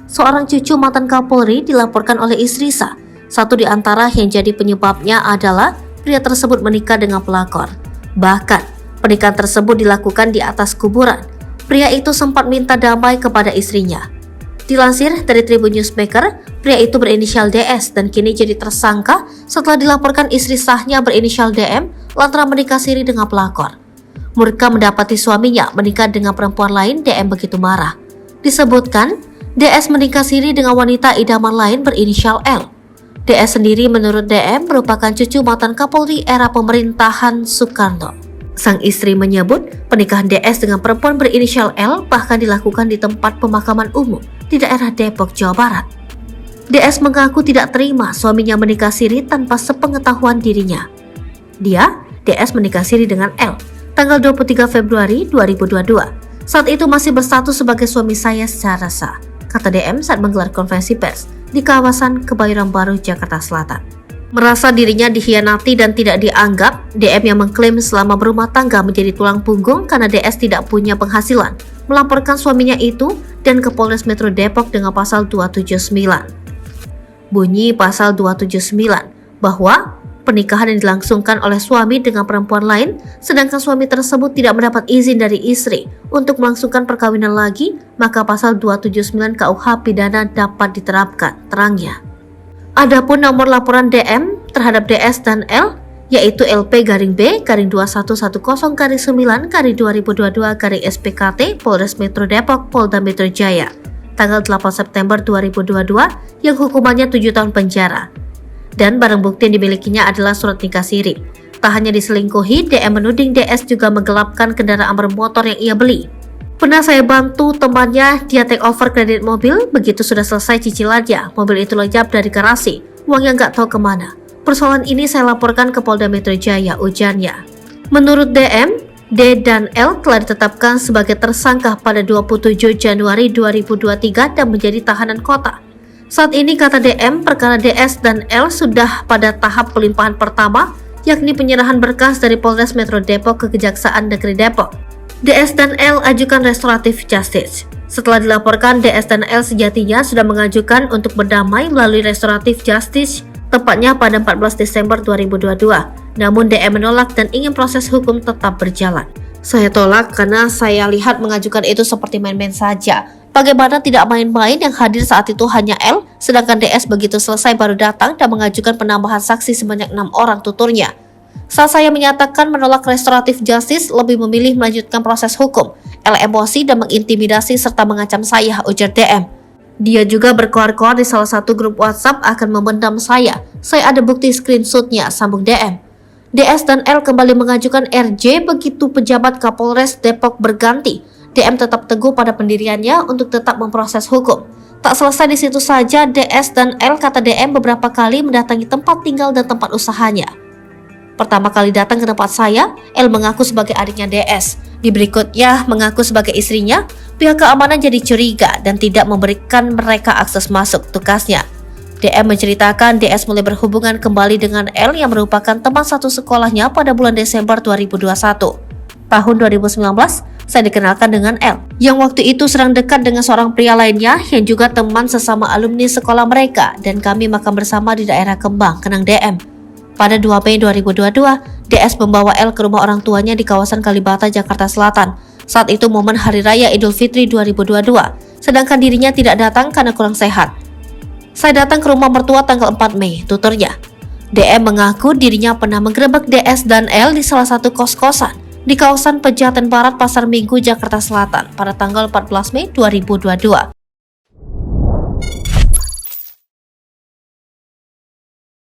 seorang cucu mantan Kapolri dilaporkan oleh istri Sa. Satu di antara yang jadi penyebabnya adalah pria tersebut menikah dengan pelakor. Bahkan, pernikahan tersebut dilakukan di atas kuburan. Pria itu sempat minta damai kepada istrinya. Dilansir dari Tribun Newsmaker, pria itu berinisial DS dan kini jadi tersangka setelah dilaporkan istri sahnya berinisial DM lantaran menikah siri dengan pelakor. Murka mendapati suaminya menikah dengan perempuan lain, DM begitu marah. Disebutkan, DS menikah siri dengan wanita idaman lain berinisial L. DS sendiri menurut DM merupakan cucu mantan Kapolri era pemerintahan Soekarno. Sang istri menyebut pernikahan DS dengan perempuan berinisial L bahkan dilakukan di tempat pemakaman umum di daerah Depok, Jawa Barat. DS mengaku tidak terima suaminya menikah siri tanpa sepengetahuan dirinya. DS menikah siri dengan L tanggal 23 Februari 2022. Saat itu masih berstatus sebagai suami saya secara sah, kata DM saat menggelar konferensi pers di kawasan Kebayoran Baru, Jakarta Selatan. Merasa dirinya dikhianati dan tidak dianggap, DM yang mengklaim selama berumah tangga menjadi tulang punggung karena DS tidak punya penghasilan, melaporkan suaminya itu dan ke Polres Metro Depok dengan pasal 279. Bunyi pasal 279 bahwa pernikahan yang dilangsungkan oleh suami dengan perempuan lain, sedangkan suami tersebut tidak mendapat izin dari istri untuk melangsungkan perkawinan lagi, maka pasal 279 KUH pidana dapat diterapkan, terangnya. Adapun nomor laporan DM terhadap DS dan L yaitu LP-B-2110-9-2022-SPKT Polres Metro Depok Polda Metro Jaya tanggal 8 September 2022 yang hukumannya 7 tahun penjara. Dan barang bukti yang dimilikinya adalah surat nikah siri. Tak hanya diselingkuhi, DM menuding DS juga menggelapkan kendaraan bermotor yang ia beli. Pernah saya bantu temannya, dia take over kredit mobil, begitu sudah selesai cicilannya, mobil itu lenyap dari garasi, uangnya nggak tahu kemana. Persoalan ini saya laporkan ke Polda Metro Jaya, ujarnya. Menurut DM, D dan L telah ditetapkan sebagai tersangka pada 27 Januari 2023 dan menjadi tahanan kota. Saat ini, kata DM, perkara DS dan L sudah pada tahap pelimpahan pertama, yakni penyerahan berkas dari Polres Metro Depok ke Kejaksaan Negeri Depok. DS dan L ajukan restoratif justice. Setelah dilaporkan, DS dan L sejatinya sudah mengajukan untuk berdamai melalui restoratif justice, tepatnya pada 14 Desember 2022. Namun DM menolak dan ingin proses hukum tetap berjalan. Saya tolak karena saya lihat mengajukan itu seperti main-main saja. Bagaimana tidak main-main yang hadir saat itu hanya L, sedangkan DS begitu selesai baru datang dan mengajukan penambahan saksi sebanyak 6 orang, tuturnya. Saat saya menyatakan menolak restoratif justice, lebih memilih melanjutkan proses hukum. L emosi dan mengintimidasi serta mengancam saya, ujar DM. Dia juga berkoar-koar di salah satu grup WhatsApp akan memendam saya. Saya ada bukti screenshotnya, sambung DM. DS dan L kembali mengajukan RJ begitu pejabat Kapolres Depok berganti. DM tetap teguh pada pendiriannya untuk tetap memproses hukum. Tak selesai di situ saja, DS dan L, kata DM, beberapa kali mendatangi tempat tinggal dan tempat usahanya. Pertama kali datang ke tempat saya, L mengaku sebagai adiknya DS. Di berikutnya mengaku sebagai istrinya. Pihak keamanan jadi curiga dan tidak memberikan mereka akses masuk, tukasnya. DM menceritakan DS mulai berhubungan kembali dengan L yang merupakan teman satu sekolahnya pada bulan Desember 2021. Tahun 2019, saya dikenalkan dengan L, yang waktu itu sedang dekat dengan seorang pria lainnya yang juga teman sesama alumni sekolah mereka, dan kami makan bersama di daerah Kembang, kenang DM. Pada 2 Mei 2022, DS membawa L ke rumah orang tuanya di kawasan Kalibata, Jakarta Selatan. Saat itu momen Hari Raya Idul Fitri 2022, sedangkan dirinya tidak datang karena kurang sehat. Saya datang ke rumah mertua tanggal 4 Mei, tuturnya. DM mengaku dirinya pernah menggerebek DS dan L di salah satu kos-kosan di kawasan Pejaten Barat, Pasar Minggu, Jakarta Selatan pada tanggal 14 Mei 2022.